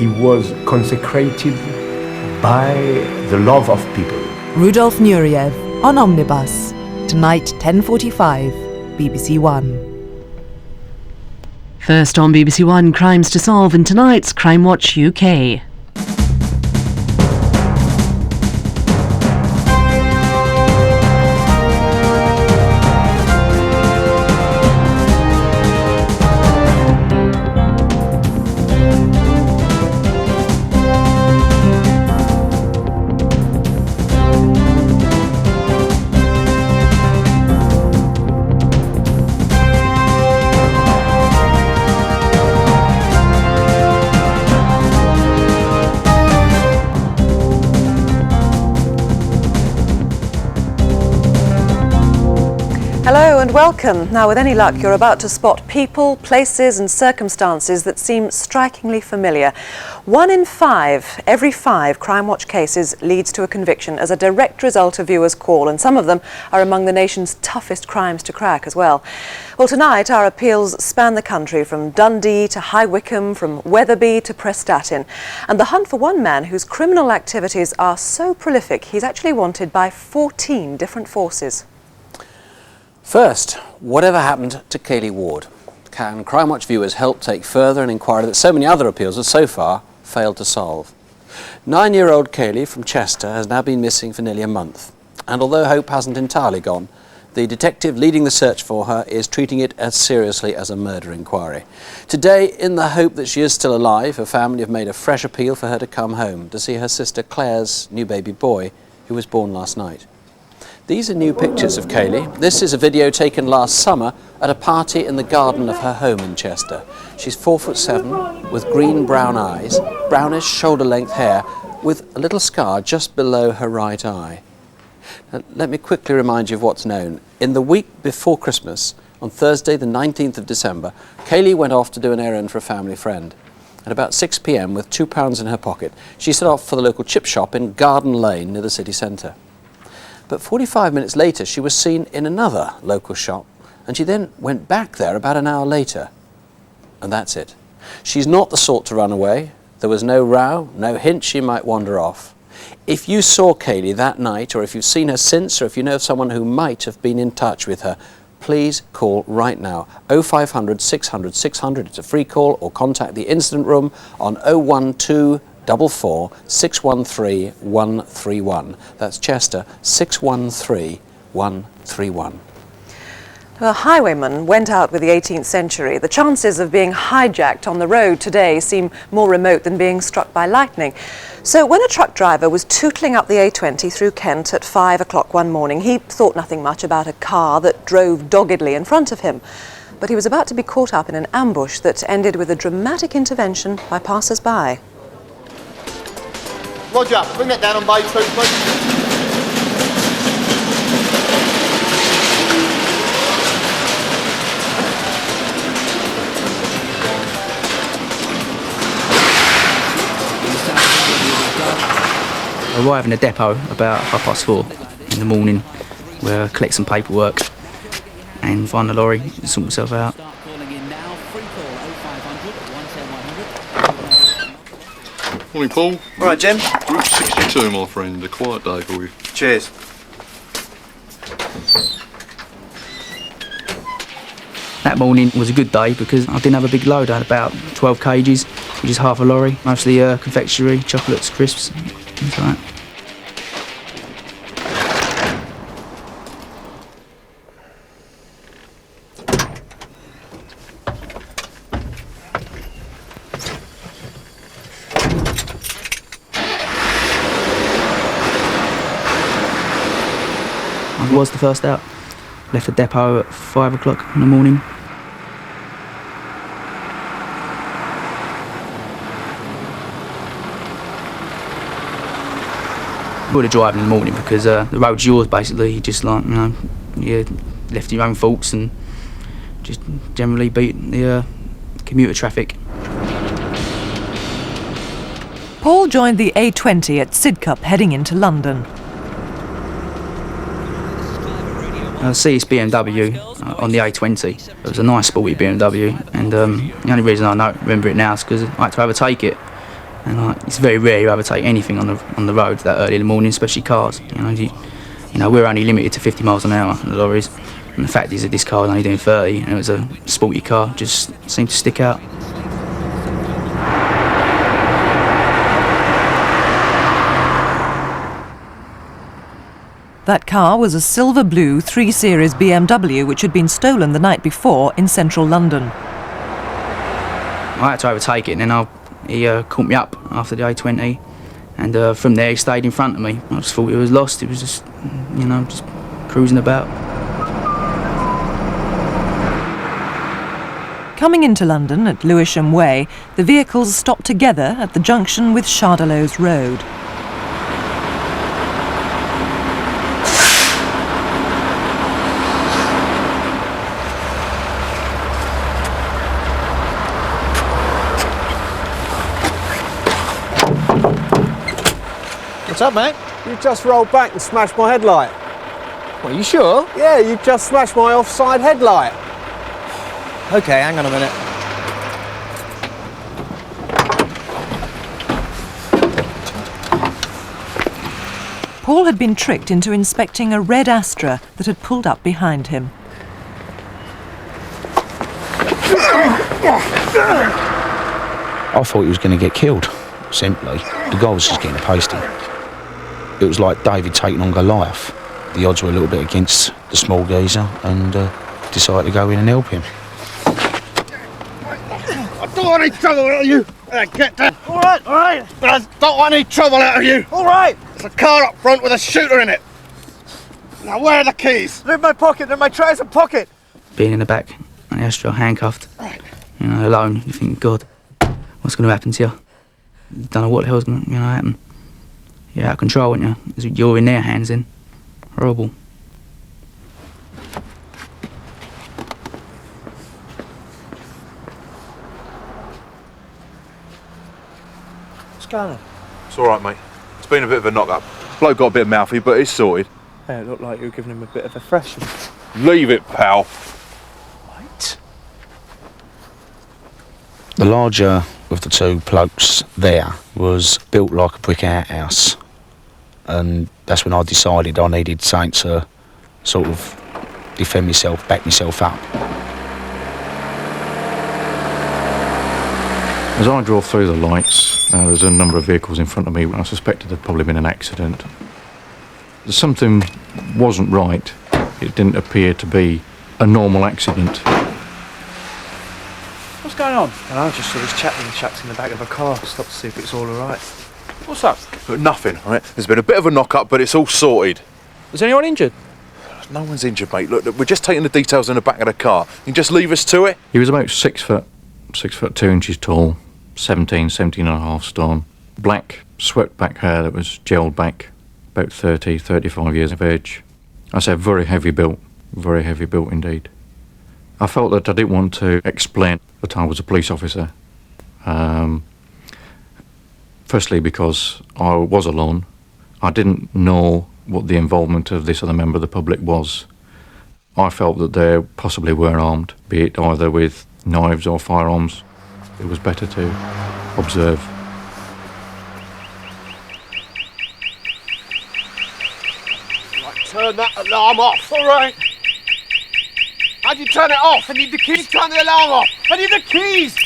He was consecrated by the love of people. Rudolf Nureyev on Omnibus. Tonight, 10:45, BBC One. First on BBC One, crimes to solve in tonight's Crimewatch UK. Hello and welcome. Now, with any luck, you're about to spot people, places and circumstances that seem strikingly familiar. 1 in 5, every 5 Crimewatch cases leads to a conviction as a direct result of viewers' call, and some of them are among the nation's toughest crimes to crack as well. Well, tonight our appeals span the country from Dundee to High Wycombe, from Wetherby to Prestatyn, and the hunt for one man whose criminal activities are so prolific he's actually wanted by 14 different forces. First, whatever happened to Kaylee Ward? Can Crimewatch viewers help take further an inquiry that so many other appeals have so far failed to solve? 9-year-old Kaylee from Chester has now been missing for nearly a month, and although hope hasn't entirely gone, the detective leading the search for her is treating it as seriously as a murder inquiry. Today, in the hope that she is still alive, her family have made a fresh appeal for her to come home to see her sister Claire's new baby boy, who was born last night. These are new pictures of Kaylee. This is a video taken last summer at a party in the garden of her home in Chester. She's 4'7", with green-brown eyes, brownish shoulder-length hair, with a little scar just below her right eye. Now, let me quickly remind you of what's known. In the week before Christmas, on Thursday the 19th of December, Kaylee went off to do an errand for a family friend. At about 6 p.m, with £2 in her pocket, she set off for the local chip shop in Garden Lane near the city centre. But 45 minutes later, she was seen in another local shop, and she then went back there about an hour later. And that's it. She's not the sort to run away. There was no row, no hint she might wander off. If you saw Kaylee that night, or if you've seen her since, or if you know of someone who might have been in touch with her, please call right now. 0500 600 600. It's a free call, or contact the incident room on 012 44 613 131. That's Chester 613 131. A highwayman went out with the 18th century. The chances of being hijacked on the road today seem more remote than being struck by lightning. So when a truck driver was tootling up the A20 through Kent at 5 o'clock one morning, he thought nothing much about a car that drove doggedly in front of him. But he was about to be caught up in an ambush that ended with a dramatic intervention by passers-by. Roger, bring that down on bay 2, please. I arrive in the depot about 4:30 in the morning, where I collect some paperwork and find the lorry and sort myself out. Morning, Paul. All right, Jim. Group 62, my friend. A quiet day for you. Cheers. That morning was a good day because I didn't have a big load. I had about 12 kgs, which is half a lorry. Mostly confectionery, chocolates, crisps, things like that. I was the first out. Left the depot at 5 o'clock in the morning. I would have driven in the morning because the road's yours basically. You just like, you know, you left your own faults and just generally beat the commuter traffic. Paul joined the A20 at Sidcup heading into London. I see this BMW on the A20. It was a nice sporty BMW, and the only reason I remember it now is because I had to overtake it. And it's very rare you overtake anything on the road that early in the morning, especially cars. You know, we're only limited to 50 miles an hour, the lorries. And the fact is that this car was only doing 30, and it was a sporty car, just seemed to stick out. That car was a silver blue 3 Series BMW which had been stolen the night before in central London. I had to overtake it, and then he caught me up after the A20, and from there he stayed in front of me. I just thought he was lost. It was just, you know, just cruising about. Coming into London at Lewisham Way, the vehicles stopped together at the junction with Chardelot's Road. What's up, mate? You just rolled back and smashed my headlight. Well, you sure? Yeah, you just smashed my offside headlight. Okay, hang on a minute. Paul had been tricked into inspecting a red Astra that had pulled up behind him. I thought he was going to get killed, simply. The guy was just getting pasty. It was like David taking on Goliath. The odds were a little bit against the small geezer, and decided to go in and help him. I don't want any trouble out of you. Get down. All right. I don't want any trouble out of you. All right. There's a car up front with a shooter in it. Now, where are the keys? They're in my pocket. They're in my trouser pocket. Being in the back, and the Astra handcuffed, you know, alone, you think, God, what's going to happen to you? You don't know what the hell's going to happen. You're out of control, aren't you? You're in their hands then. Horrible. What's going on? It's all right, mate. It's been a bit of a knock-up. Bloke got a bit mouthy, but it's sorted. Hey, it looked like you were giving him a bit of a thrashing. Leave it, pal. Right. The larger of the two blokes there was built like a brick outhouse, and that's when I decided I needed something to sort of defend myself, back myself up. As I drove through the lights, there's a number of vehicles in front of me. I suspected there'd probably been an accident. Something wasn't right. It didn't appear to be a normal accident. What's going on? And I just saw this chap being chucked in the back of a car. Stopped to see if it's all alright. What's up? Nothing, all right? There's been a bit of a knock-up, but it's all sorted. Was anyone injured? No one's injured, mate. Look, we're just taking the details in the back of the car. You can just leave us to it. He was about 6 foot 2 inches tall, 17 and a half stone. Black, swept back hair that was gelled back, about 35 years of age. I said very heavy built indeed. I felt that I didn't want to explain that I was a police officer. Firstly, because I was alone. I didn't know what the involvement of this other member of the public was. I felt that they possibly were armed, be it either with knives or firearms. It was better to observe. Right, turn that alarm off. All right. How'd you turn it off? I need the keys. Turn the alarm off. I need the keys.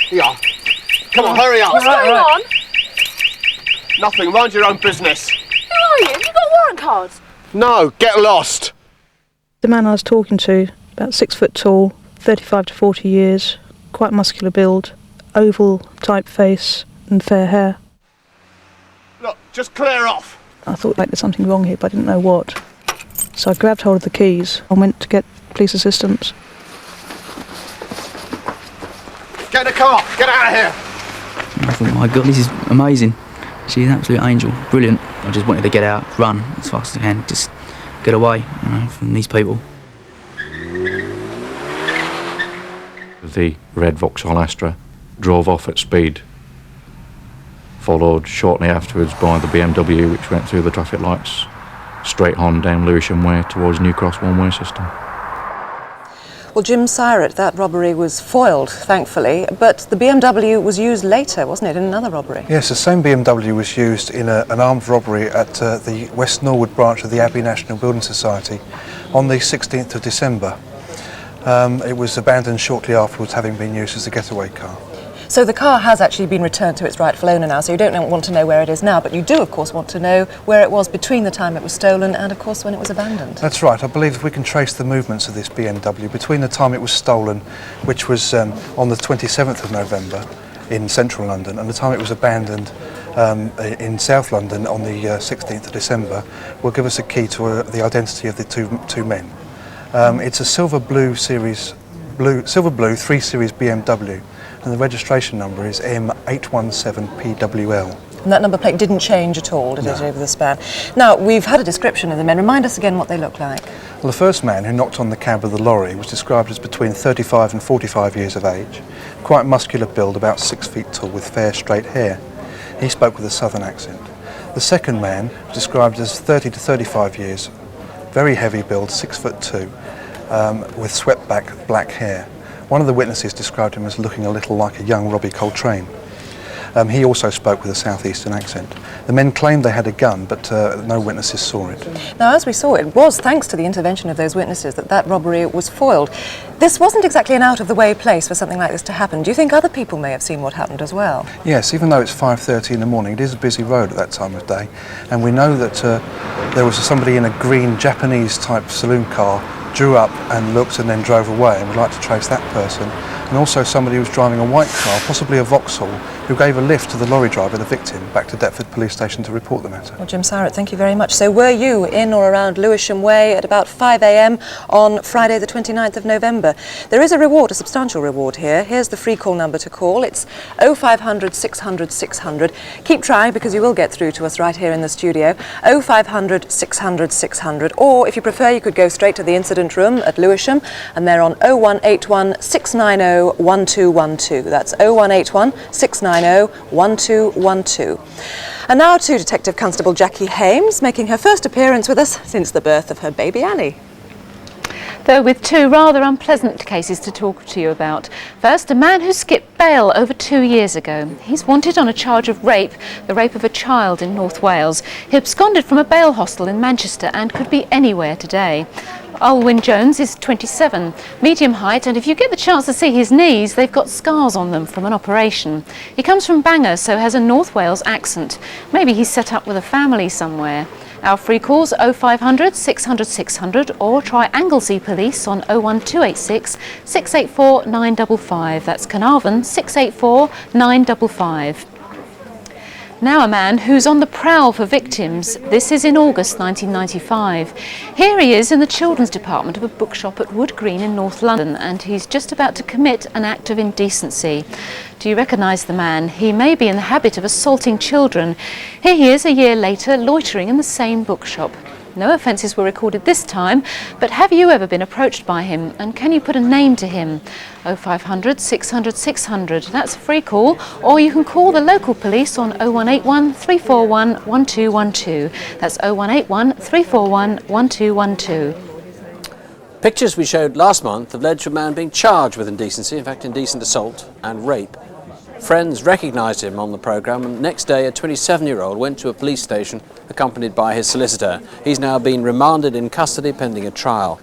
Here. Come on, hurry up. What's going on? Nothing. Mind your own business. Who are you? Have you got warrant cards? No, get lost. The man I was talking to, about 6 foot tall, 35 to 40 years, quite muscular build, oval type face and fair hair. Look, just clear off. I thought like there's something wrong here, but I didn't know what. So I grabbed hold of the keys and went to get police assistance. Get in the car. Get out of here. I thought, my God, this is amazing. She's an absolute angel, brilliant. I just wanted to get out, run as fast as I can, just get away, from these people. The red Vauxhall Astra drove off at speed, followed shortly afterwards by the BMW, which went through the traffic lights, straight on down Lewisham Way towards New Cross one-way system. Well, Jim Syrett, that robbery was foiled, thankfully, but the BMW was used later, wasn't it, in another robbery? Yes, the same BMW was used in an armed robbery at the West Norwood branch of the Abbey National Building Society on the 16th of December. It was abandoned shortly afterwards, having been used as a getaway car. So the car has actually been returned to its rightful owner now, so you don't want to know where it is now, but you do, of course, want to know where it was between the time it was stolen and, of course, when it was abandoned. That's right. I believe if we can trace the movements of this BMW between the time it was stolen, which was on the 27th of November in central London, and the time it was abandoned in South London on the 16th of December, will give us a key to the identity of the two men. It's a silver blue 3 Series BMW, and the registration number is M817PWL. And that number plate didn't change at all, did it, over the span? Now, we've had a description of the men. Remind us again what they look like. Well, the first man who knocked on the cab of the lorry was described as between 35 and 45 years of age, quite muscular build, about 6 feet tall, with fair, straight hair. He spoke with a southern accent. The second man was described as 30 to 35 years, very heavy build, 6'2", with swept back black hair. One of the witnesses described him as looking a little like a young Robbie Coltrane. He also spoke with a southeastern accent. The men claimed they had a gun, but no witnesses saw it. Now, as we saw, it was thanks to the intervention of those witnesses that robbery was foiled. This wasn't exactly an out-of-the-way place for something like this to happen. Do you think other people may have seen what happened as well? Yes, even though it's 5:30 in the morning, it is a busy road at that time of day, and we know that there was somebody in a green Japanese-type saloon car, drew up and looked and then drove away, and we'd like to trace that person. And also somebody who was driving a white car, possibly a Vauxhall, who gave a lift to the lorry driver, the victim, back to Deptford Police Station to report the matter. Well, Jim Syrett, thank you very much. So were you in or around Lewisham Way at about 5 a.m. on Friday the 29th of November? There is a reward, a substantial reward here. Here's the free call number to call. It's 0500 600 600. Keep trying because you will get through to us right here in the studio. 0500 600 600. Or if you prefer, you could go straight to the incident room at Lewisham, and they're on 0181 690 1212. That's 0181 690 1212. And now to Detective Constable Jackie Hames, making her first appearance with us since the birth of her baby Annie. Though with two rather unpleasant cases to talk to you about. First, a man who skipped bail over 2 years ago. He's wanted on a charge of rape, the rape of a child in North Wales. He absconded from a bail hostel in Manchester and could be anywhere today. Alwyn Jones is 27, medium height, and if you get the chance to see his knees, they've got scars on them from an operation. He comes from Bangor, so has a North Wales accent. Maybe he's set up with a family somewhere. Our free calls 0500 600 600 or try Anglesey Police on 01286 684 955. That's Carnarvon 684 955. Now a man who's on the prowl for victims. This is in August 1995. Here he is in the children's department of a bookshop at Wood Green in North London, and he's just about to commit an act of indecency. Do you recognise the man? He may be in the habit of assaulting children. Here he is a year later, loitering in the same bookshop. No offences were recorded this time, but have you ever been approached by him, and can you put a name to him? 0500 600 600, that's a free call, or you can call the local police on 0181 341 1212. That's 0181 341 1212. Pictures we showed last month have led to a man being charged with indecency, in fact indecent assault and rape. Friends recognised him on the programme, and the next day a 27-year-old went to a police station accompanied by his solicitor. He's now been remanded in custody pending a trial.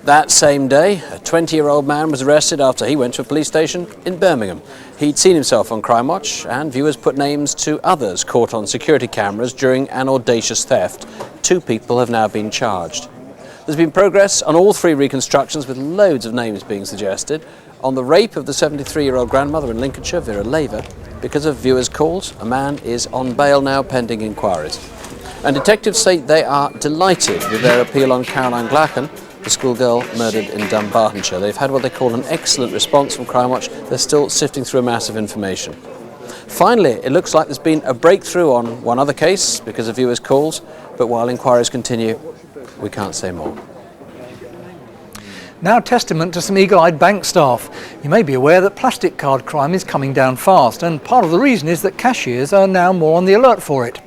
That same day, a 20-year-old man was arrested after he went to a police station in Birmingham. He'd seen himself on Crimewatch, and viewers put names to others caught on security cameras during an audacious theft. 2 people have now been charged. There's been progress on all 3 reconstructions, with loads of names being suggested. On the rape of the 73-year-old grandmother in Lincolnshire, Vera Laver, because of viewers' calls, a man is on bail now pending inquiries. And detectives say they are delighted with their appeal on Caroline Glacken, the schoolgirl murdered in Dunbartonshire. They've had what they call an excellent response from Crimewatch. They're still sifting through a mass of information. Finally, it looks like there's been a breakthrough on one other case because of viewers' calls, but while inquiries continue, we can't say more. Now testament to some eagle-eyed bank staff. You may be aware that plastic card crime is coming down fast, and part of the reason is that cashiers are now more on the alert for it.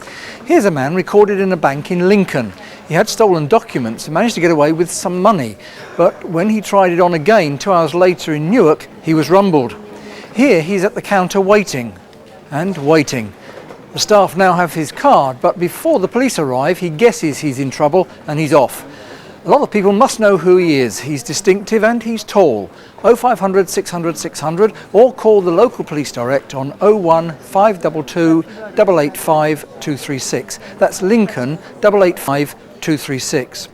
Here's a man recorded in a bank in Lincoln. He had stolen documents and managed to get away with some money, but when he tried it on again 2 hours later in Newark, he was rumbled. Here he's at the counter waiting and waiting. The staff now have his card, but before the police arrive, he guesses he's in trouble and he's off. A lot of people must know who he is. He's distinctive and he's tall. 0500 600 600 or call the local police direct on 01 522 885 236. That's Lincoln 885 236.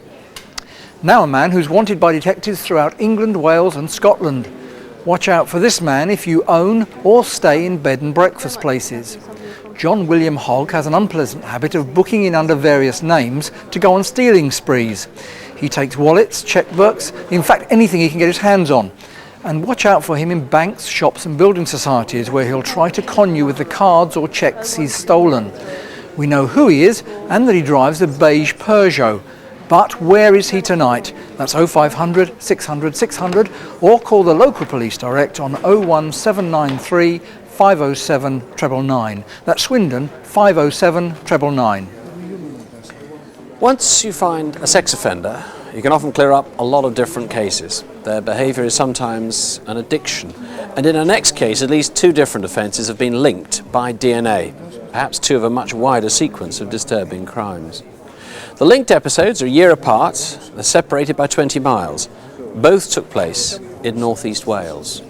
Now a man who's wanted by detectives throughout England, Wales and Scotland. Watch out for this man if you own or stay in bed and breakfast places. John William Hogg has an unpleasant habit of booking in under various names to go on stealing sprees. He takes wallets, checkbooks, in fact anything he can get his hands on. And watch out for him in banks, shops and building societies where he'll try to con you with the cards or cheques he's stolen. We know who he is and that he drives a beige Peugeot. But where is he tonight? That's 0500 600 600 or call the local police direct on 01793 507 999. That's Swindon 507 999. Once you find a sex offender, you can often clear up a lot of different cases. Their behaviour is sometimes an addiction. And in our next case, at least 2 different offences have been linked by DNA, perhaps 2 of a much wider sequence of disturbing crimes. The linked episodes are a year apart. They're separated by 20 miles. Both took place in northeast Wales.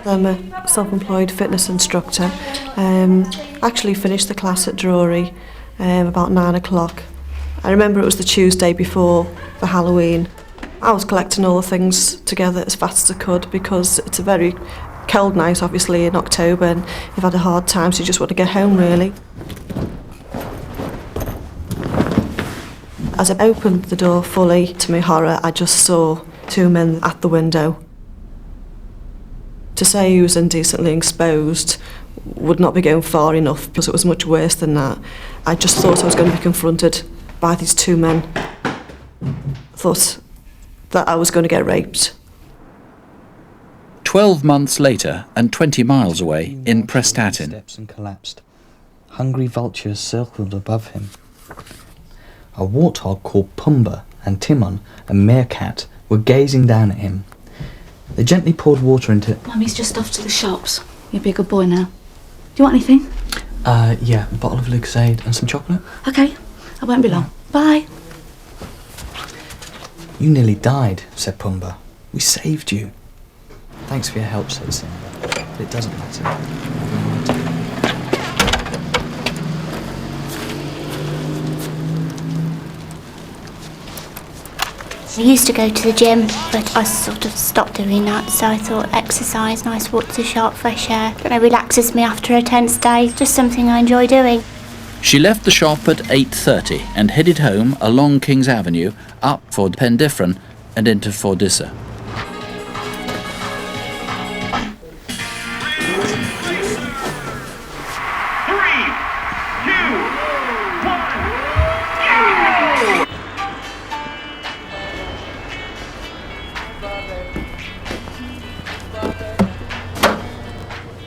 I'm a self-employed fitness instructor. Actually finished the class at Lorry about 9 o'clock. I remember it was the Tuesday before the Halloween. I was collecting all the things together as fast as I could because it's a very cold night obviously in October and you've had a hard time so you just want to get home really. As I opened the door fully, to my horror, I just saw 2 men at the window. To say he was indecently exposed would not be going far enough because it was much worse than that. I just thought I was going to be confronted by these 2 men. I thought that I was going to get raped. 12 months later and 20 miles away in Prestatyn. Steps and collapsed. Hungry vultures circled above him. A warthog called Pumba and Timon, a meerkat, were gazing down at him. They gently poured water into... Mummy's just off to the shops. You'll be a good boy now. Do you want anything? Yeah, a bottle of Lucozade and some chocolate. OK, I won't be long. Bye. You nearly died, said Pumba. We saved you. Thanks for your help, said Simba. But it doesn't matter. I used to go to the gym, but I sort of stopped doing that, so I thought exercise, nice walk to the shop, fresh air. It relaxes me after a tense day, just something I enjoy doing. She left the shop at 8:30 and headed home along King's Avenue, up for Pendiffren and into Fordissa.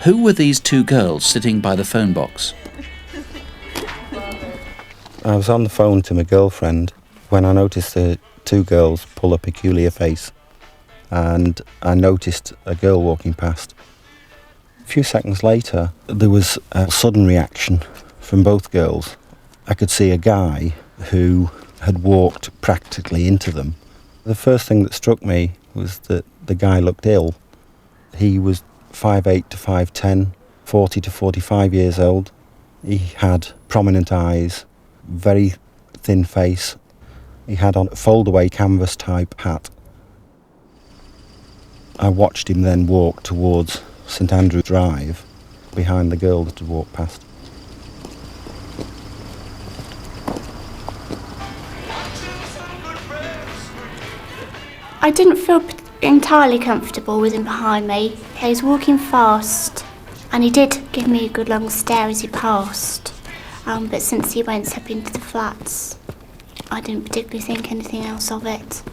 Who were these 2 girls sitting by the phone box? I was on the phone to my girlfriend when I noticed the 2 girls pull a peculiar face, and I noticed a girl walking past. A few seconds later, there was a sudden reaction from both girls. I could see a guy who had walked practically into them. The first thing that struck me was that the guy looked ill. He was 5'8" to 5'10", 40 to 45 years old. He had prominent eyes, very thin face. He had on a fold-away canvas type hat. I watched him then walk towards St Andrew Drive behind the girl that had walked past. I didn't feel entirely comfortable with him behind me. He was walking fast and he did give me a good long stare as he passed. But since he went step into the flats, I didn't particularly think anything else of it.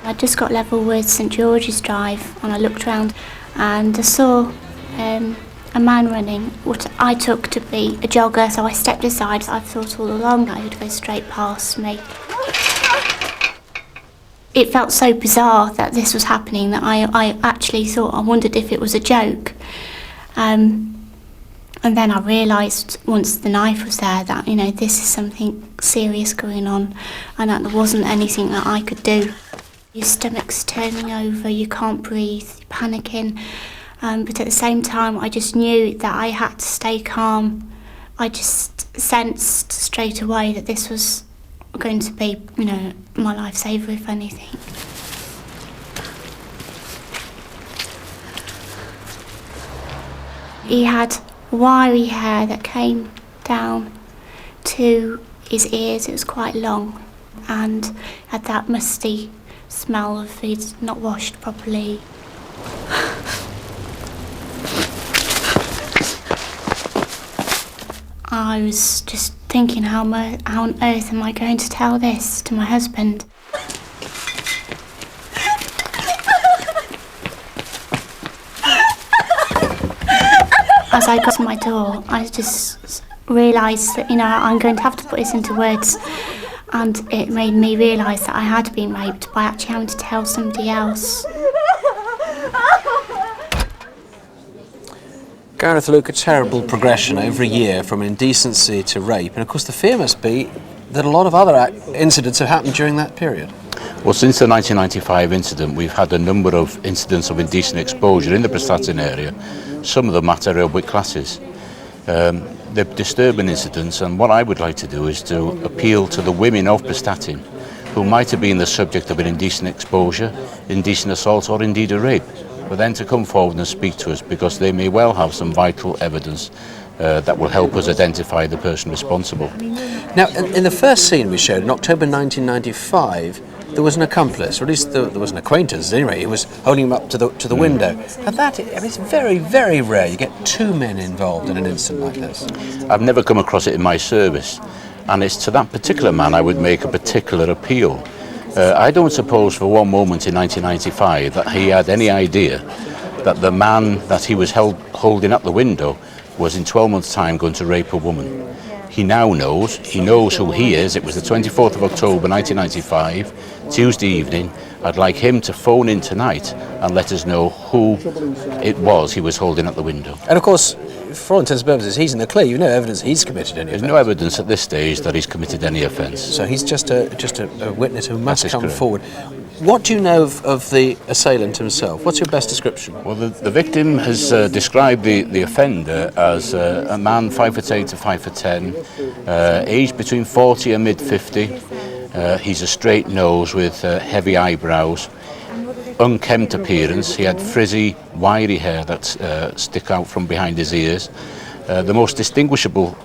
I just got level with St George's Drive and I looked round and I saw a man running, what I took to be a jogger, so I stepped aside. I thought all along that he would go straight past me. It felt so bizarre that this was happening that I actually I wondered if it was a joke. And then I realised once the knife was there that, you know, this is something serious going on and that there wasn't anything that I could do. Your stomach's turning over, you can't breathe, you're panicking. But at the same time, I just knew that I had to stay calm. I just sensed straight away that this was going to be, you know, my lifesaver, if anything. He had wiry hair that came down to his ears. It was quite long and had that musty smell of he'd not washed properly. I was just thinking, how on earth am I going to tell this to my husband? As I got to my door, I just realised that, you know, I'm going to have to put this into words, and it made me realise that I had been raped by actually having to tell somebody else. Gareth, Luke, a terrible progression every year from indecency to rape, and of course the fear must be that a lot of other incidents have happened during that period. Well, since the 1995 incident, we've had a number of incidents of indecent exposure in the Prestatyn area, some of them at aerobic classes. They're disturbing incidents, and what I would like to do is to appeal to the women of Prestatyn who might have been the subject of an indecent exposure, indecent assault, or indeed a rape, but then to come forward and speak to us, because they may well have some vital evidence that will help us identify the person responsible. Now, in the first scene we showed, in October 1995, there was an accomplice, or at least there was an acquaintance, anyway. He was holding him up to the window. And that, I mean, it's very, very rare you get two men involved in an incident like this. I've never come across it in my service, and it's to that particular man I would make a particular appeal. I don't suppose for one moment in 1995 that he had any idea that the man that he was holding up the window was in 12 months' time going to rape a woman. He now knows, he knows who he is. It was the 24th of October 1995, Tuesday evening. I'd like him to phone in tonight and let us know who it was he was holding up the window. And of course, for all intents and purposes, he's in the clear. You've no evidence he's committed any offence. There's no evidence at this stage that he's committed any offence. So he's just a witness who must come forward. What do you know of the assailant himself? What's your best description? Well, the victim has described the offender as a man 5'8" to 5'10", aged between 40 and mid-50. He's a straight nose with heavy eyebrows, unkempt appearance. He had frizzy, wiry hair that stick out from behind his ears. The most distinguishable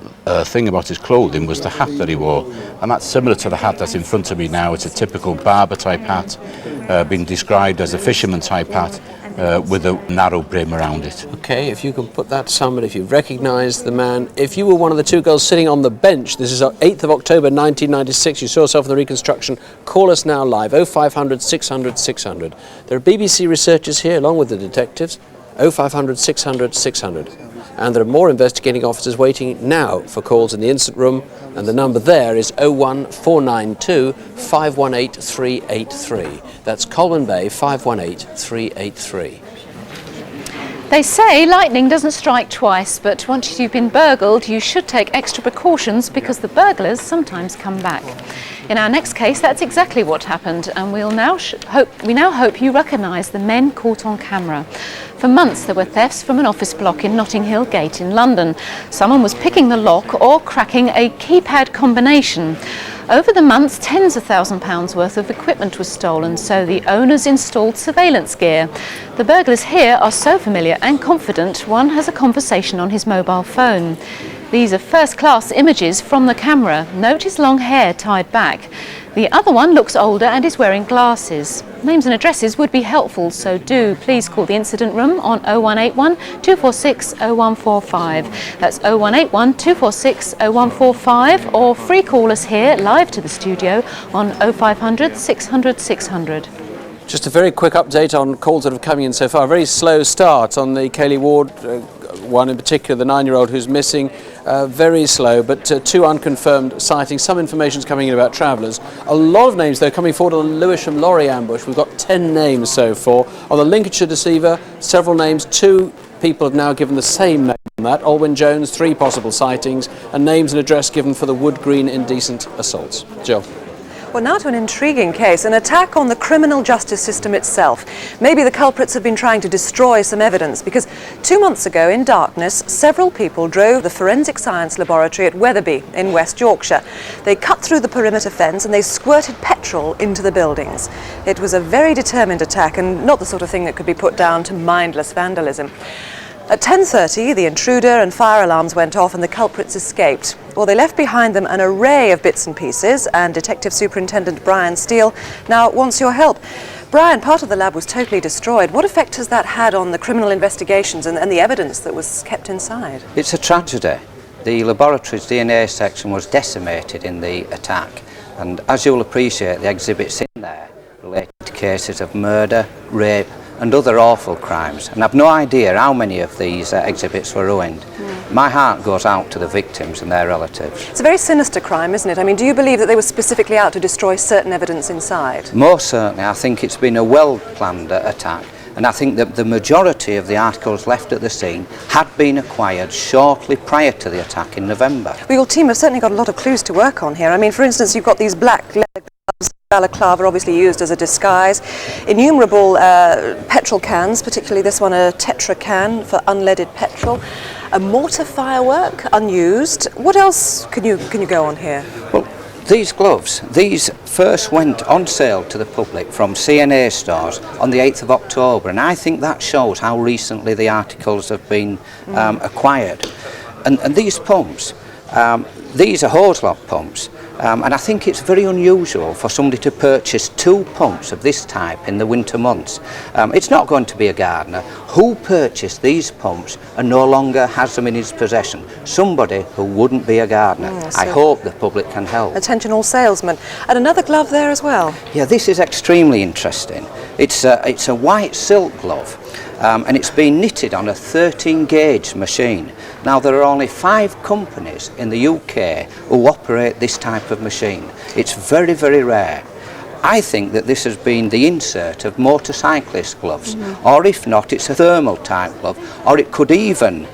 thing about his clothing was the hat that he wore, and that's similar to the hat that's in front of me now. It's a typical barber type hat, been described as a fisherman type hat with a narrow brim around it. Okay, if you can put that to somebody, if you recognise the man. If you were one of the two girls sitting on the bench, this is 8th of October 1996, you saw yourself in the reconstruction, call us now live, 0500 600 600. There are BBC researchers here along with the detectives, 0500 600 600. And there are more investigating officers waiting now for calls in the incident room, and the number there is 01492 518 383. That's Colwyn Bay 518 383. They say lightning doesn't strike twice, but once you've been burgled, you should take extra precautions because the burglars sometimes come back. In our next case, that's exactly what happened, and we now hope you recognise the men caught on camera. For months there were thefts from an office block in Notting Hill Gate in London. Someone was picking the lock or cracking a keypad combination. Over the months, tens of £1,000s worth of equipment was stolen, so the owners installed surveillance gear. The burglars here are so familiar and confident, one has a conversation on his mobile phone. These are first-class images from the camera. Note his long hair tied back. The other one looks older and is wearing glasses. Names and addresses would be helpful, so do please call the incident room on 0181 246 0145. That's 0181 246 0145, or free call us here live to the studio on 0500 600 600. Just a very quick update on calls that have come in so far. A very slow start on the Cayley Ward one in particular, the 9-year-old who's missing. Very slow, but two unconfirmed sightings. Some information's coming in about travellers. A lot of names, though, coming forward on the Lewisham Lorry ambush. We've got 10 names so far. On the Lincolnshire deceiver, several names. 2 people have now given the same name on that. Alwyn Jones, 3 possible sightings, and names and address given for the Wood Green indecent assaults. Jill. Well, now to an intriguing case, an attack on the criminal justice system itself. Maybe the culprits have been trying to destroy some evidence, because 2 months ago in darkness, several people drove the forensic science laboratory at Wetherby in West Yorkshire. They cut through the perimeter fence and they squirted petrol into the buildings. It was a very determined attack and not the sort of thing that could be put down to mindless vandalism. At 10:30, the intruder and fire alarms went off and the culprits escaped. Well, they left behind them an array of bits and pieces, and Detective Superintendent Brian Steele now wants your help. Brian, part of the lab was totally destroyed. What effect has that had on the criminal investigations and the evidence that was kept inside? It's a tragedy. The laboratory's DNA section was decimated in the attack, and as you'll appreciate, the exhibits in there relate to cases of murder, rape, and other awful crimes, and I've no idea how many of these exhibits were ruined. My heart goes out to the victims and their relatives. It's a very sinister crime, isn't it? I mean, do you believe that they were specifically out to destroy certain evidence inside? Most certainly. I think it's been a well-planned attack, and I think that the majority of the articles left at the scene had been acquired shortly prior to the attack in November. Well, your team have certainly got a lot of clues to work on here. I mean, for instance, you've got these black leather gloves, balaclava, obviously used as a disguise, innumerable petrol cans, particularly this one, a Tetra can for unleaded petrol, a mortar firework, unused. What else can you go on here? Well, these gloves, these first went on sale to the public from CNA stores on the 8th of October, and I think that shows how recently the articles have been acquired. And these pumps, these are hose lock pumps. And I think it's very unusual for somebody to purchase 2 pumps of this type in the winter months. It's not going to be a gardener. Who purchased these pumps and no longer has them in his possession? Somebody who wouldn't be a gardener. I hope the public can help. Attention all salesmen. And another glove there as well. Yeah, this is extremely interesting. It's a white silk glove. And it's been knitted on a 13-gauge machine. Now, there are only 5 companies in the UK who operate this type of machine. It's very, very rare. I think that this has been the insert of motorcyclist gloves, or if not, it's a thermal type glove, or it could even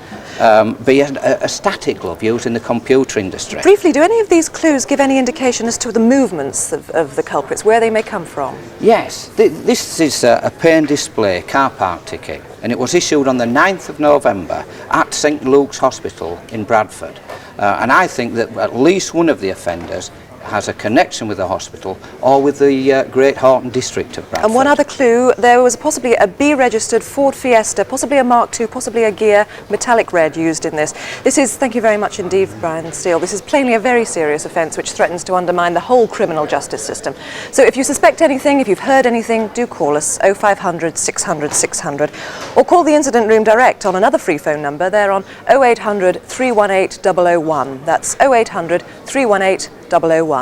be a static glove used in the computer industry. Briefly, do any of these clues give any indication as to the movements of the culprits, where they may come from? Yes, this is a pay and display car park ticket, and it was issued on the 9th of November at St Luke's Hospital in Bradford. And I think that at least one of the offenders has a connection with the hospital or with the Great Horton district of Bradford. And one other clue, there was possibly a B-registered Ford Fiesta, possibly a Mark II, possibly a Gear metallic red used in this. This is, thank you very much indeed, Brian Steele, this is plainly a very serious offence which threatens to undermine the whole criminal justice system. So if you suspect anything, if you've heard anything, do call us 0500 600 600 or call the incident room direct on another free phone number. They're on 0800 318 001. That's 0800 318 001.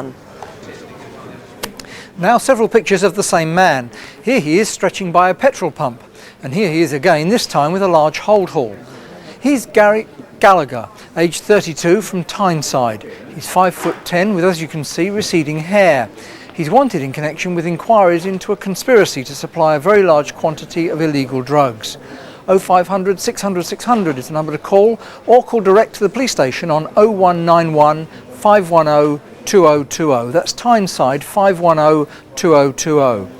Now several pictures of the same man. Here he is stretching by a petrol pump, and here he is again, this time with a large hold haul. He's Gary Gallagher, aged 32, from Tyneside. He's 5'10", with, as you can see, receding hair. He's wanted in connection with inquiries into a conspiracy to supply a very large quantity of illegal drugs. 0500 600 600 is the number to call, or call direct to the police station on 0191 510 2020. That's Tyneside 510 2020.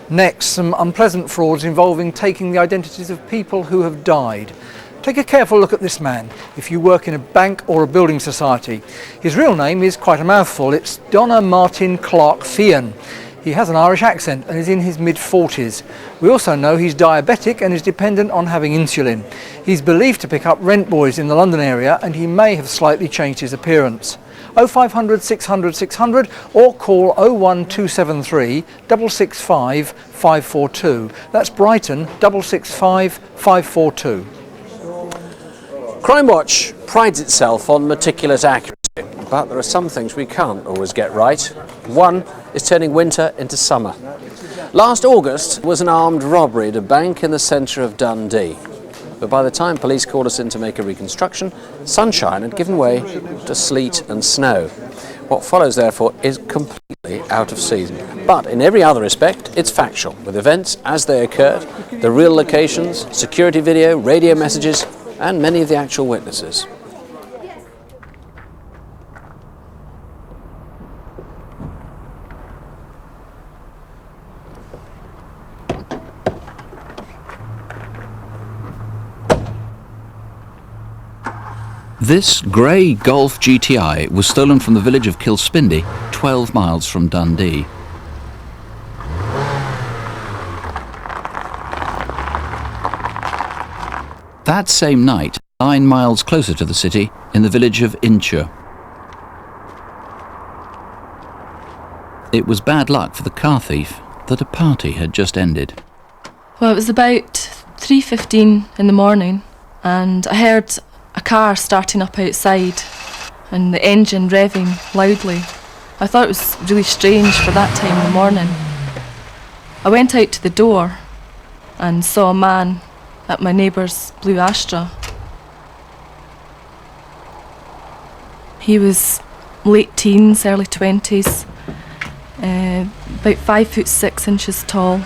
Next, some unpleasant frauds involving taking the identities of people who have died. Take a careful look at this man if you work in a bank or a building society. His real name is quite a mouthful. It's Donna Martin Clark Thean. He has an Irish accent and is in his mid-40s. We also know he's diabetic and is dependent on having insulin. He's believed to pick up rent boys in the London area, and he may have slightly changed his appearance. 0500 600 600 or call 01273 665 542. That's Brighton 665 542. Crimewatch prides itself on meticulous accuracy, but there are some things we can't always get right. One is turning winter into summer. Last August was an armed robbery at a bank in the centre of Dundee. But by the time police called us in to make a reconstruction, sunshine had given way to sleet and snow. What follows, therefore, is completely out of season. But in every other respect, it's factual, with events as they occurred, the real locations, security video, radio messages, and many of the actual witnesses. This grey Golf GTI was stolen from the village of Kilspindy, 12 miles from Dundee. That same night, 9 miles closer to the city, in the village of Inchur. It was bad luck for the car thief that a party had just ended. Well, it was about 3:15 in the morning, and I heard a car starting up outside and the engine revving loudly. I thought it was really strange for that time in the morning. I went out to the door and saw a man at my neighbour's blue Astra. He was late teens, early 20s, about 5'6" tall,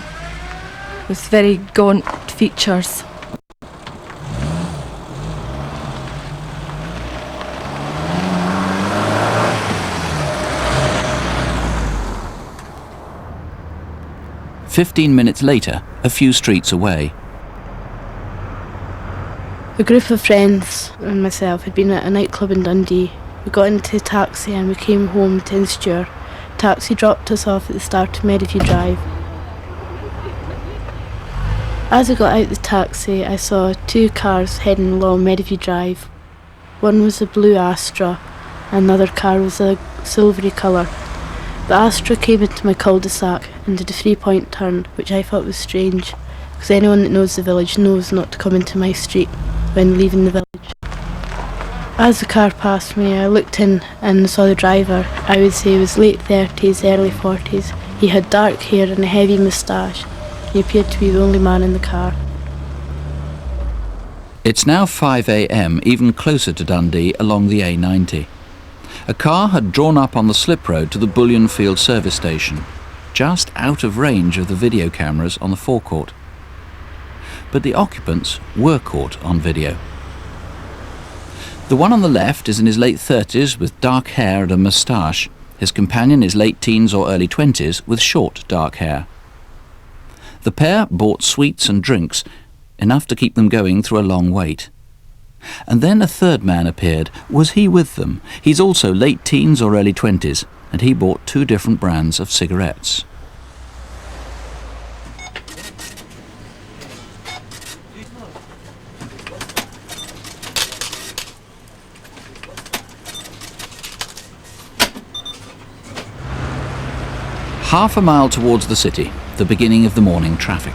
with very gaunt features. "15 minutes later, a few streets away. A group of friends and myself had been at a nightclub in Dundee. We got into a taxi and we came home to Inchur. Taxi dropped us off at the start of Meadowview Drive. As I got out the taxi, I saw two cars heading along Meadowview Drive. One was a blue Astra and the other car was a silvery colour. The Astra came into my cul-de-sac and did a 3-point turn, which I thought was strange, because anyone that knows the village knows not to come into my street when leaving the village. As the car passed me, I looked in and saw the driver. I would say he was late 30s, early 40s. He had dark hair and a heavy moustache. He appeared to be the only man in the car. It's now 5 a.m, even closer to Dundee along the A90. A car had drawn up on the slip road to the Bullion Field service station, just out of range of the video cameras on the forecourt. But the occupants were caught on video. The one on the left is in his late 30s with dark hair and a moustache. His companion is late teens or early 20s with short dark hair. The pair bought sweets and drinks, enough to keep them going through a long wait. And then a third man appeared. Was he with them? He's also late teens or early 20s, and he bought 2 different brands of cigarettes. Half a mile towards the city, the beginning of the morning traffic.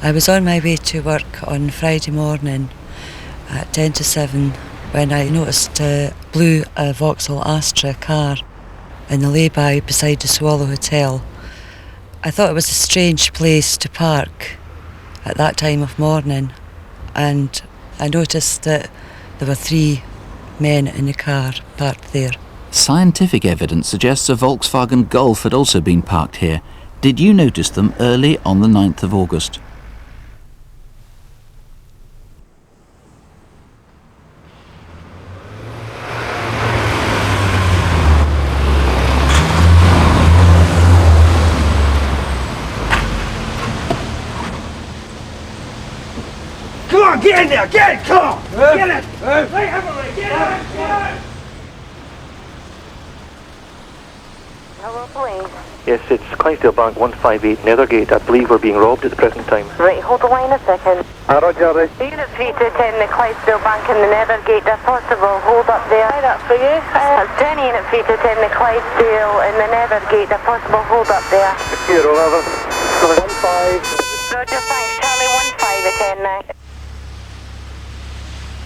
I was on my way to work on Friday morning at 10 to 7 when I noticed a blue Vauxhall Astra car in the lay-by beside the Swallow Hotel. I thought it was a strange place to park at that time of morning, and I noticed that there were 3 men in the car parked there. Scientific evidence suggests a Volkswagen Golf had also been parked here, Did you notice them early on the 9th of August? Come on, get in there, get it, come on! Get it! Hey, Emily, get it! Get it! Hello, police. Yes, it's Clydesdale Bank 158 Nethergate. I believe we're being robbed at the present time. Right, hold the line a second. Roger. Unit 3 to 10, the Clydesdale Bank in the Nethergate, if possible, hold up there. Hi, that's for you. That's 10 Unit 3 to 10, the Clydesdale in the Nethergate, if possible, hold up there. Here, over. 15. Roger, thanks, Charlie, 15 to 10 now.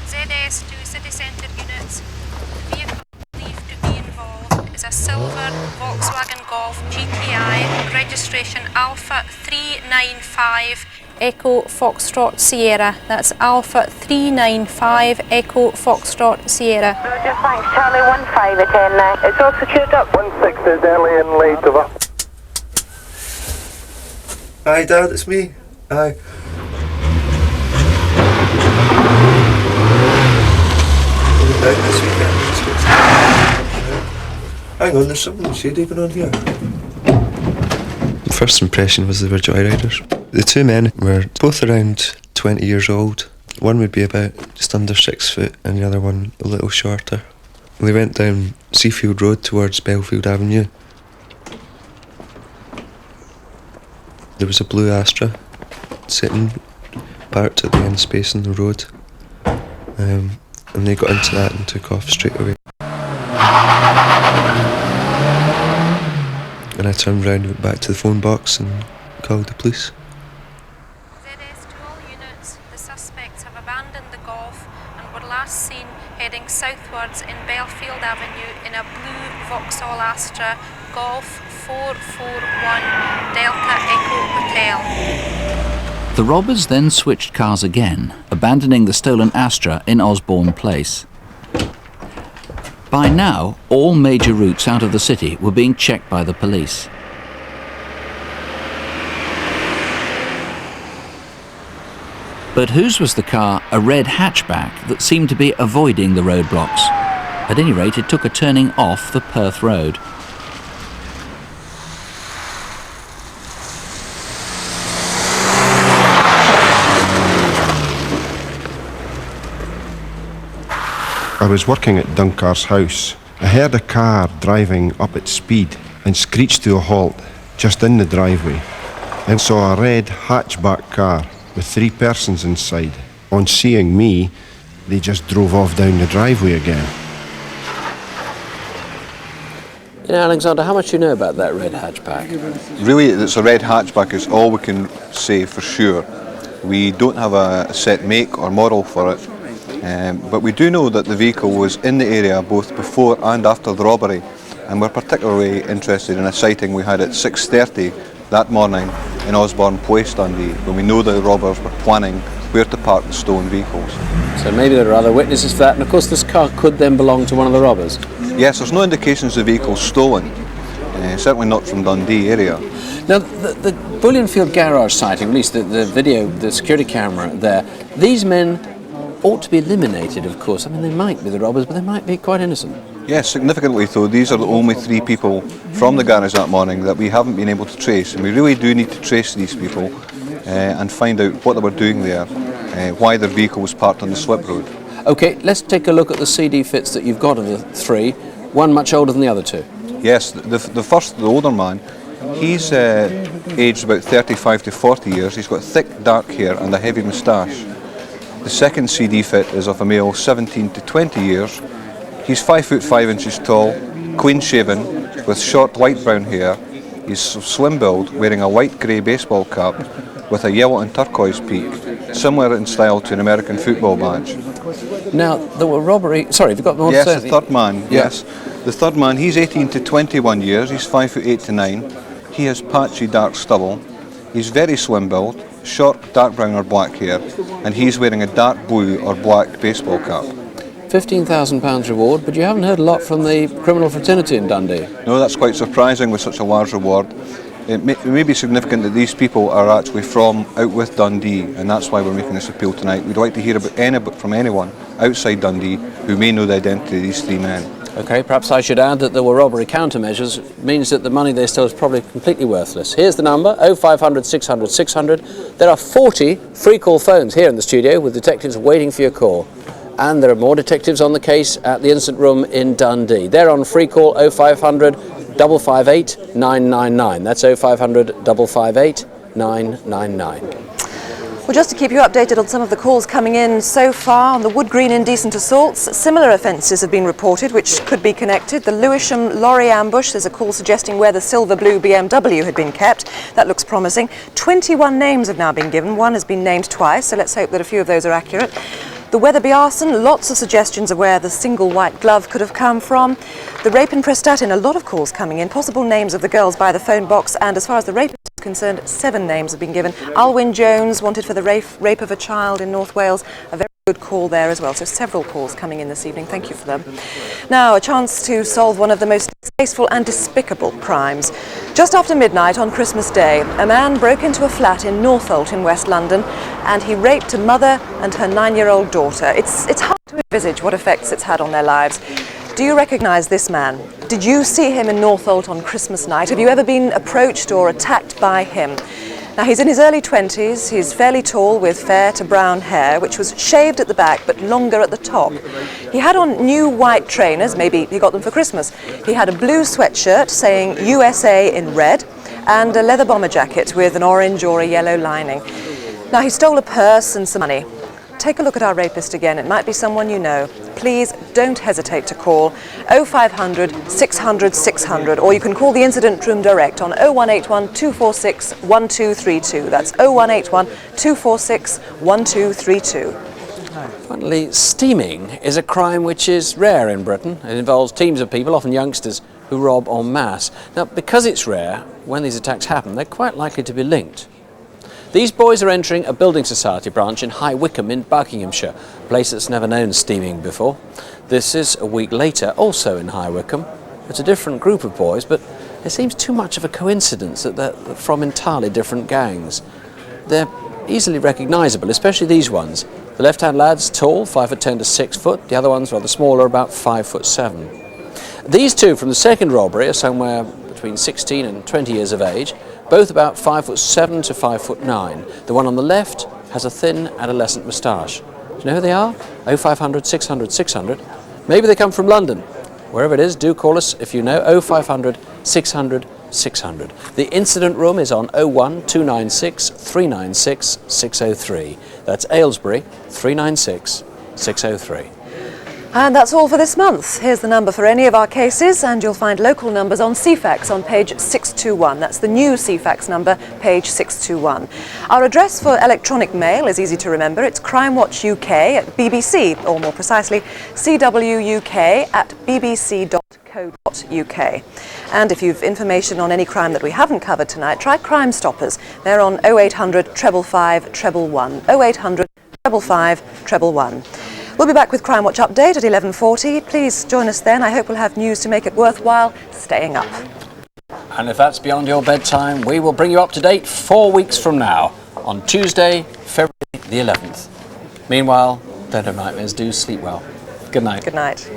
ZS to City Centre units. The vehicle believed to be involved is a silver Volkswagen Golf GTI, registration Alpha 395 Echo Foxtrot Sierra. That's Alpha 395 Echo Foxtrot Sierra. Roger, thanks, Charlie, 15 to 10 now. It's all secured up. 16 is early and late, over. Aye, Dad, it's me. Aye. This weekend. Hang on, there's something shady going on here. The first impression was they were joyriders. The two men were both around 20 years old. One would be about just under 6 foot and the other one a little shorter. They went down Seafield Road towards Belfield Avenue. There was a blue Astra sitting parked at the end space in the road. And they got into that and took off straight away. And I turned round and went back to the phone box and called the police. ZS to all units, the suspects have abandoned the Golf and were last seen heading southwards in Belfield Avenue in a blue Vauxhall Astra Golf 441 Delta Echo Hotel. The robbers then switched cars again, abandoning the stolen Astra in Osborne Place. By now, all major routes out of the city were being checked by the police. But whose was the car, a red hatchback, that seemed to be avoiding the roadblocks? At any rate, it took a turning off the Perth Road. I was working at Duncar's house. I heard a car driving up at speed and screeched to a halt just in the driveway and saw a red hatchback car with 3 persons inside. On seeing me, they just drove off down the driveway again. Yeah, Alexander, how much do you know about that red hatchback? Really, it's a red hatchback is all we can say for sure. We don't have a set make or model for it. But we do know that the vehicle was in the area both before and after the robbery, and we're particularly interested in a sighting we had at 6:30 that morning in Osborne Place, Dundee, when we know the robbers were planning where to park the stolen vehicles. So maybe there are other witnesses for that, and of course this car could then belong to one of the robbers? Yes, there's no indications the vehicle's stolen, certainly not from Dundee area. Now, the Bullionfield garage sighting, at least the video, the security camera there, these men ought to be eliminated, of course. I mean, they might be the robbers, but they might be quite innocent. Yes, significantly so. These are the only 3 people from the garage that morning that we haven't been able to trace, and we really do need to trace these people and find out what they were doing there, why their vehicle was parked on the slip road. OK, let's take a look at the CD fits that you've got of the 3, one much older than the other 2. Yes, the first, the older man, he's aged about 35 to 40 years. He's got thick dark hair and a heavy moustache. The second CD fit is of a male 17 to 20 years. He's 5 foot 5 inches tall, clean shaven, with short light brown hair. He's slim build, wearing a light grey baseball cap with a yellow and turquoise peak, similar in style to an American football badge. Now, there were robbery... Sorry, have you got more to say? Yes, the third man, yes. The third man, he's 18 to 21 years. He's 5 foot 8 to 9. He has patchy dark stubble. He's very slim build, short dark brown or black hair, and he's wearing a dark blue or black baseball cap. £15,000 reward, but you haven't heard a lot from the criminal fraternity in Dundee. No, that's quite surprising with such a large reward. It may be significant that these people are actually from out with Dundee, and that's why we're making this appeal tonight. We'd like to hear from anyone outside Dundee who may know the identity of these three men. OK, perhaps I should add that there were robbery countermeasures. It means that the money they stole is probably completely worthless. Here's the number, 0500 600 600. There are 40 free call phones here in the studio with detectives waiting for your call. And there are more detectives on the case at the incident room in Dundee. They're on free call 0500 558 999. That's 0500 558 999. Well, just to keep you updated on some of the calls coming in so far on the Wood Green indecent assaults, similar offences have been reported which could be connected. The Lewisham Lorry ambush, there's a call suggesting where the silver-blue BMW had been kept. That looks promising. 21 names have now been given. One has been named twice, so let's hope that a few of those are accurate. The Wetherby arson, lots of suggestions of where the single white glove could have come from. The rape in Prestatyn, a lot of calls coming in, possible names of the girls by the phone box, and as far as the rape is concerned, 7 names have been given. Alwyn Jones, wanted for the rape of a child in North Wales, a very good call there as well. So several calls coming in this evening, thank you for them. Now, a chance to solve one of the most disgraceful and despicable crimes. Just after midnight on Christmas Day, a man broke into a flat in Northolt in West London and he raped a mother and her 9-year-old daughter. It's hard to envisage what effects it's had on their lives. Do you recognise this man? Did you see him in Northolt on Christmas night? Have you ever been approached or attacked by him? Now, he's in his early 20s, he's fairly tall with fair to brown hair, which was shaved at the back but longer at the top. He had on new white trainers, maybe he got them for Christmas. He had a blue sweatshirt saying USA in red and a leather bomber jacket with an orange or a yellow lining. Now, he stole a purse and some money. Take a look at our rapist again, it might be someone you know. Please don't hesitate to call 0500 600 600, or you can call the incident room direct on 0181 246 1232. That's 0181 246 1232. Finally, steaming is a crime which is rare in Britain. It involves teams of people, often youngsters, who rob en masse. Now, because it's rare, when these attacks happen, they're quite likely to be linked. These boys are entering a building society branch in High Wycombe in Buckinghamshire, a place that's never known steaming before. This is a week later, also in High Wycombe. It's a different group of boys, but it seems too much of a coincidence that they're from entirely different gangs. They're easily recognisable, especially these ones. The left-hand lad's tall, 5'10" to 6 foot. The other one's rather smaller, about 5'7". These two from the second robbery are somewhere between 16 and 20 years of age, both about 5'7" to 5'9". The one on the left has a thin adolescent moustache. Do you know who they are? 0500 600 600. Maybe they come from London. Wherever it is, do call us if you know. 0500 600 600. The incident room is on 01 296 396 603. That's Aylesbury 396 603. And that's all for this month. Here's the number for any of our cases, and you'll find local numbers on CFAX on page 621. That's the new CFAX number, page 621. Our address for electronic mail is easy to remember. It's Crimewatch UK at BBC, or more precisely, CWUK at bbc.co.uk. And if you've information on any crime that we haven't covered tonight, try Crime Stoppers. They're on 0800 555 111. 0800 555 111. We'll be back with Crime Watch Update at 11:40. Please join us then. I hope we'll have news to make it worthwhile staying up. And if that's beyond your bedtime, we will bring you up to date 4 weeks from now, on Tuesday, February the 11th. Meanwhile, Dead of Nightmares, do sleep well. Good night. Good night.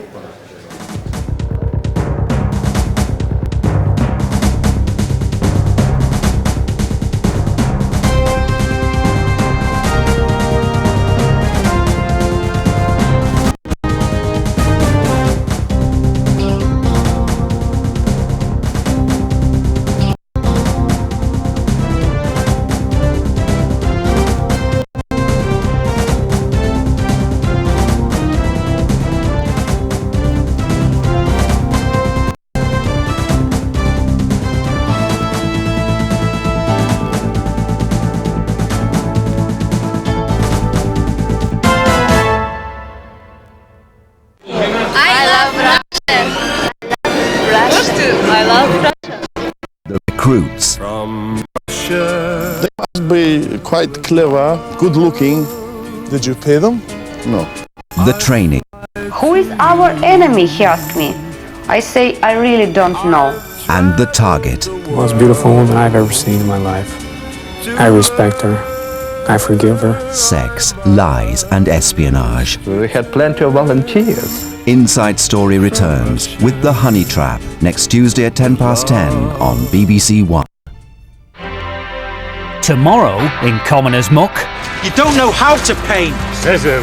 Recruits. From Russia. They must be quite clever, good looking. Did you pay them? No. The training. Who is our enemy, he asked me. I say, I really don't know. and the target. The most beautiful woman I've ever seen in my life. I respect her. I forgive her. Sex, lies and espionage. We had plenty of volunteers. Inside Story returns with The Honey Trap next Tuesday at 10:10 on BBC One. Tomorrow in Commoner's Muck. You don't know how to paint. Says who?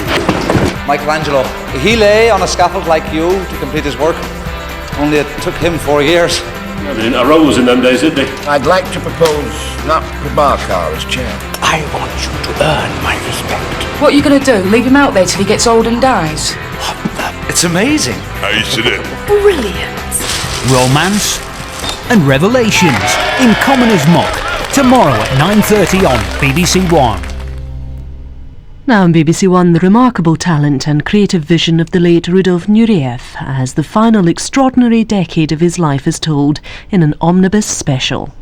Michelangelo. He lay on a scaffold like you to complete his work. Only it took him 4 years. They didn't have rows in them days, did they? I'd like to propose Nap Kabakar as chair. I want you to earn my respect. What are you going to do? Leave him out there till he gets old and dies? It's amazing. Brilliant. Romance and revelations in Commoner's Muck. Tomorrow at 9:30 on BBC One. Now on BBC One, the remarkable talent and creative vision of the late Rudolf Nureyev as the final extraordinary decade of his life is told in an omnibus special.